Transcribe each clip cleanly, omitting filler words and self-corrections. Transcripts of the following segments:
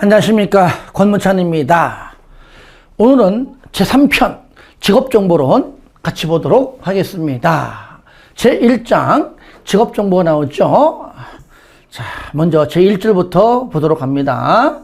안녕하십니까, 권문찬입니다. 오늘은 제3편 직업정보론 같이 보도록 하겠습니다. 제1장 직업정보가 나오죠. 자, 먼저 제1절부터 보도록 합니다.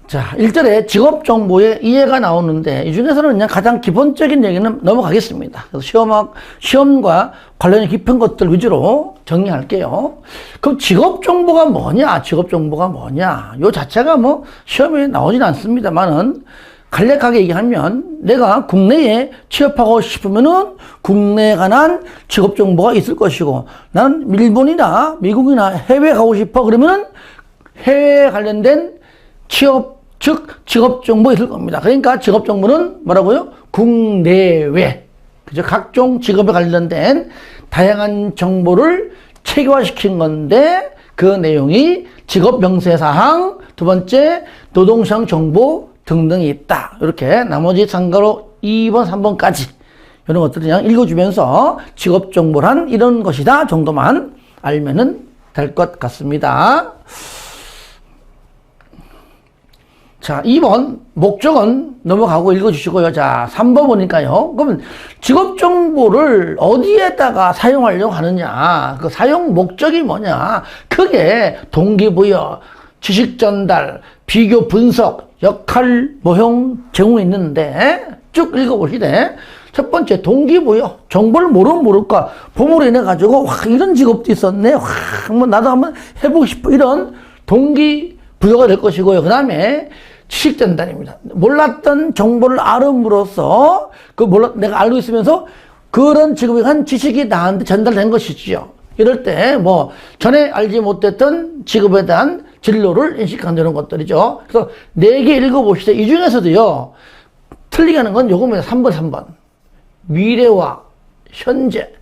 자, 1절에 직업정보의 이해가 나오는데 이 중에서는 그냥 가장 기본적인 얘기는 넘어가겠습니다. 그래서 시험과 관련이 깊은 것들 위주로 정리할게요. 그럼 직업정보가 뭐냐? 직업정보가 뭐냐? 요 자체가 뭐 시험에 나오진 않습니다만은 간략하게 얘기하면 내가 국내에 취업하고 싶으면은 국내에 관한 직업정보가 있을 것이고, 나는 일본이나 미국이나 해외 가고 싶어 그러면은 해외에 관련된 직업정보 있을 겁니다. 그러니까 직업정보는 뭐라고요? 국내외. 그죠? 각종 직업에 관련된 다양한 정보를 체계화시킨 건데, 그 내용이 직업 명세사항, 두 번째 노동시장 정보 등등이 있다. 이렇게 나머지 상가로 2번, 3번까지 이런 것들을 그냥 읽어주면서 직업정보란 이런 것이다 정도만 알면은 될 것 같습니다. 자, 2번 목적은 넘어가고 읽어주시고요. 자, 3번 보니까요. 그러면 직업정보를 어디에다가 사용하려고 하느냐, 그 사용 목적이 뭐냐, 크게 동기부여, 지식전달, 비교 분석, 역할 모형 제공이 있는데 쭉 읽어보시되, 첫 번째 동기부여, 정보를 모를까 봄으로 인해 가지고 와, 이런 직업도 있었네, 와, 뭐 나도 한번 해보고 싶어, 이런 동기부여가 될 것이고요. 그 다음에 지식전달입니다. 몰랐던 정보를 알음으로써 내가 알고 있으면서 그런 직업에 관한 지식이 나한테 전달된 것이지요. 이럴 때 뭐 전에 알지 못했던 직업에 대한 진로를 인식한다는 것들이죠. 그래서 4개 읽어보시죠. 이 중에서도요, 틀리게 하는 건 요겁니다. 3번. 미래와 현재,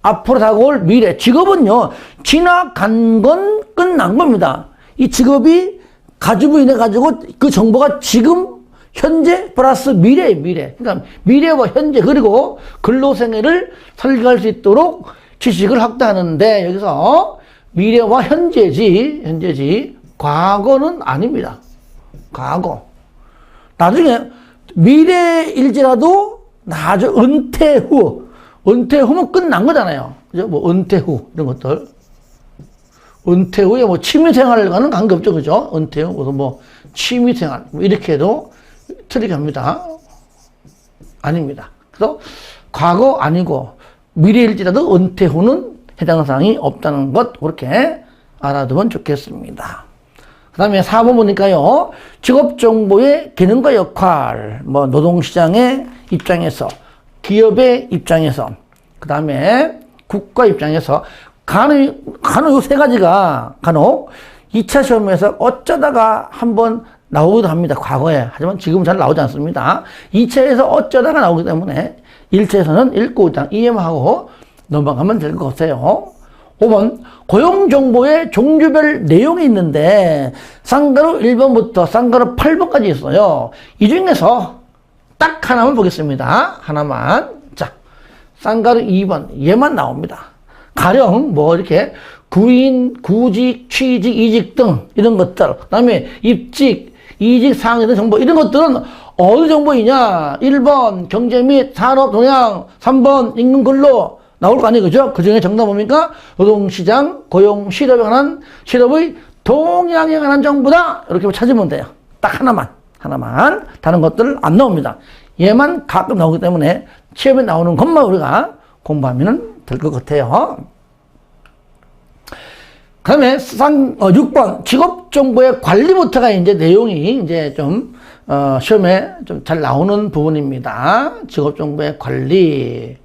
앞으로 다가올 미래. 직업은요, 지나간 건 끝난 겁니다. 이 직업이 가지고 인해 가지고 그 정보가 지금, 현재 플러스 미래예요, 미래. 그러니까 미래와 현재, 그리고 근로생애를 설계할 수 있도록 지식을 확대하는데, 여기서 미래와 현재지, 과거는 아닙니다. 과거. 나중에 미래일지라도 나중에 은퇴 후면 끝난 거잖아요. 그죠? 뭐 은퇴 후 이런 것들. 은퇴 후에 뭐 취미생활과는 관계없죠. 그죠? 은퇴 후 뭐 취미생활 뭐 이렇게 해도 틀리게 합니다. 아닙니다. 그래서 과거 아니고 미래일지라도 은퇴 후는 해당 사항이 없다는 것, 그렇게 알아두면 좋겠습니다. 그 다음에 4번 보니까요, 직업정보의 기능과 역할, 뭐 노동시장의 입장에서, 기업의 입장에서, 그 다음에 국가 입장에서 간혹 요 3가지가 간혹 2차 시험에서 어쩌다가 한번 나오기도 합니다. 과거에. 하지만 지금은 잘 나오지 않습니다. 2차에서 어쩌다가 나오기 때문에 1차에서는 읽고 일단 이해만 하고 넘어가면 될 것 같아요. 5번 고용정보의 종류별 내용이 있는데 쌍가루 1번부터 쌍가루 8번까지 있어요. 이 중에서 딱 하나만 보겠습니다. 하나만. 자, 쌍가루 2번 얘만 나옵니다. 가령 뭐 이렇게 구인, 구직, 취직, 이직 등 이런 것들, 그 다음에 입직, 이직 사항에 대한 정보, 이런 것들은 어느 정보이냐? 1번 경제 및 산업 동향, 3번 임금 근로 나올 거 아니에요, 그죠? 그 중에 정답 뭡니까? 노동시장, 고용, 실업에 관한, 실업의 동향에 관한 정보다. 이렇게 찾으면 돼요. 딱 하나만. 다른 것들 안 나옵니다. 얘만 가끔 나오기 때문에 시험에 나오는 것만 우리가 공부하면 될 것 같아요. 그 다음에 6번 직업정보의 관리부터가 이제 내용이 이제 좀 시험에 좀 잘 나오는 부분입니다. 직업정보의 관리.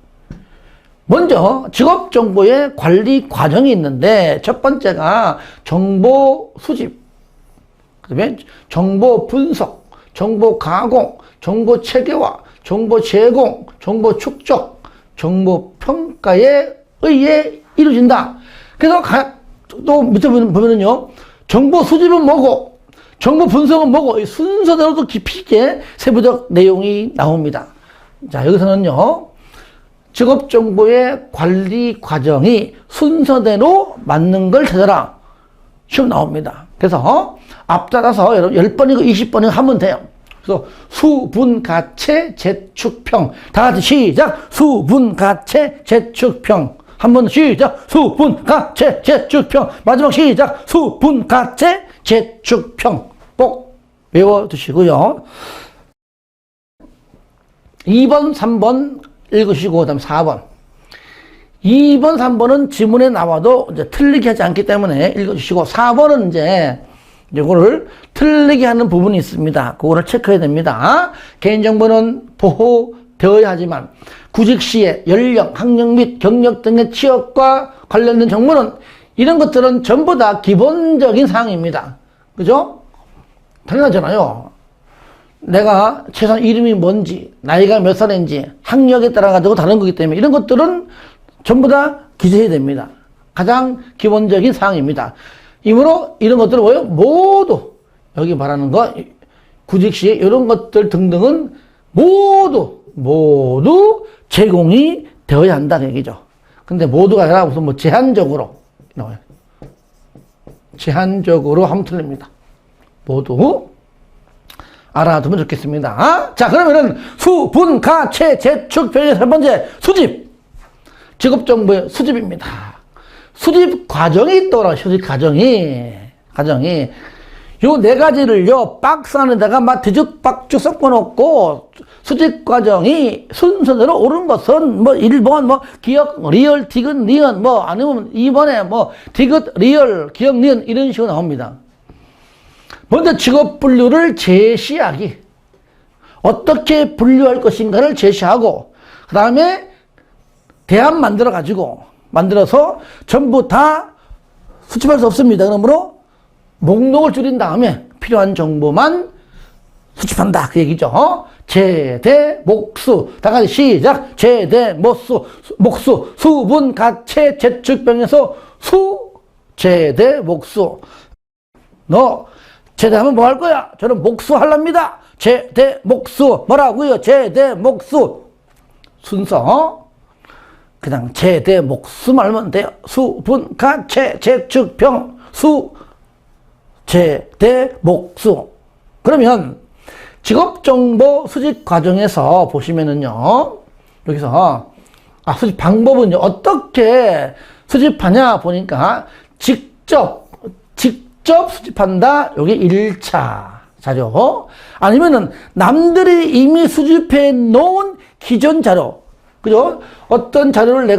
먼저 직업정보의 관리 과정이 있는데, 첫 번째가 정보 수집, 그 다음에 정보 분석, 정보 가공, 정보 체계화, 정보 제공, 정보 축적, 정보 평가에 의해 이루어진다. 그래서 또 밑에 보면은요, 정보 수집은 뭐고, 정보 분석은 뭐고, 순서대로도 깊이 있게 세부적 내용이 나옵니다. 자, 여기서는요, 직업정보의 관리 과정이 순서대로 맞는 걸 찾아라. 시험 나옵니다. 그래서 앞따라서 여러분 10번이고 20번이고 하면 돼요. 그래서 수분가체 제축평. 다 같이 시작. 수분가체 제축평. 한 번 시작. 수분가체 제축평. 마지막 시작. 수분가체 제축평. 꼭 외워두시고요. 2번, 3번 읽으시고, 그 다음 4번. 2번, 3번은 지문에 나와도 이제 틀리게 하지 않기 때문에 읽어주시고, 4번은 이제 이거를 틀리게 하는 부분이 있습니다. 그거를 체크해야 됩니다. 개인정보는 보호되어야 하지만 구직 시에 연령, 학력 및 경력 등의 취업과 관련된 정보는 이런 것들은 전부 다 기본적인 사항입니다. 그죠? 당연하잖아요. 내가 최소한 이름이 뭔지, 나이가 몇 살인지, 학력에 따라 가지고 다른 거기 때문에 이런 것들은 전부 다 기재해야 됩니다. 가장 기본적인 사항입니다. 이므로 이런 것들은 뭐예요? 모두 여기 말하는 거 구직 시에 이런 것들 등등은 모두 제공이 되어야 한다는 얘기죠. 근데 모두가 아니라 무슨 뭐 제한적으로 나와요. 제한적으로 하면 틀립니다. 모두 알아두면 좋겠습니다. 자, 그러면은 수분가체 제축평의 세 번째 수집. 직업정보의 수집입니다. 수집 과정이 있더라. 수집 과정이 요 네 가지를요 박스 안에다가 막 뒤죽박죽 섞어놓고 수집 과정이 순서대로 옳은 것은 뭐 1번 뭐 기억 리얼 디귿 니은 뭐 아니면 2번에 뭐 디귿 리얼 기억 니은 이런 식으로 나옵니다. 먼저 직업 분류를 제시하기. 어떻게 분류할 것인가를 제시하고 그 다음에 대안 만들어서 전부 다 수집할 수 없습니다. 그러므로 목록을 줄인 다음에 필요한 정보만 수집한다. 그 얘기죠. 제대, 목수. 다 같이 시작. 제대, 목수. 수분, 가체, 제축병에서 제대, 목수. 너 제대하면 뭐 할 거야? 저는 목수 하랍니다. 제대, 목수. 뭐라고요? 제대, 목수. 순서. 그냥 제대, 목수 말면 돼요. 수분, 가체, 제축병, 제대, 목수. 그러면 직업정보 수집 과정에서 보시면은요, 여기서, 수집 방법은요, 어떻게 수집하냐 보니까, 직접 수집한다. 여기 1차 자료. 아니면은 남들이 이미 수집해 놓은 기존 자료. 그죠? 어떤 자료를 내가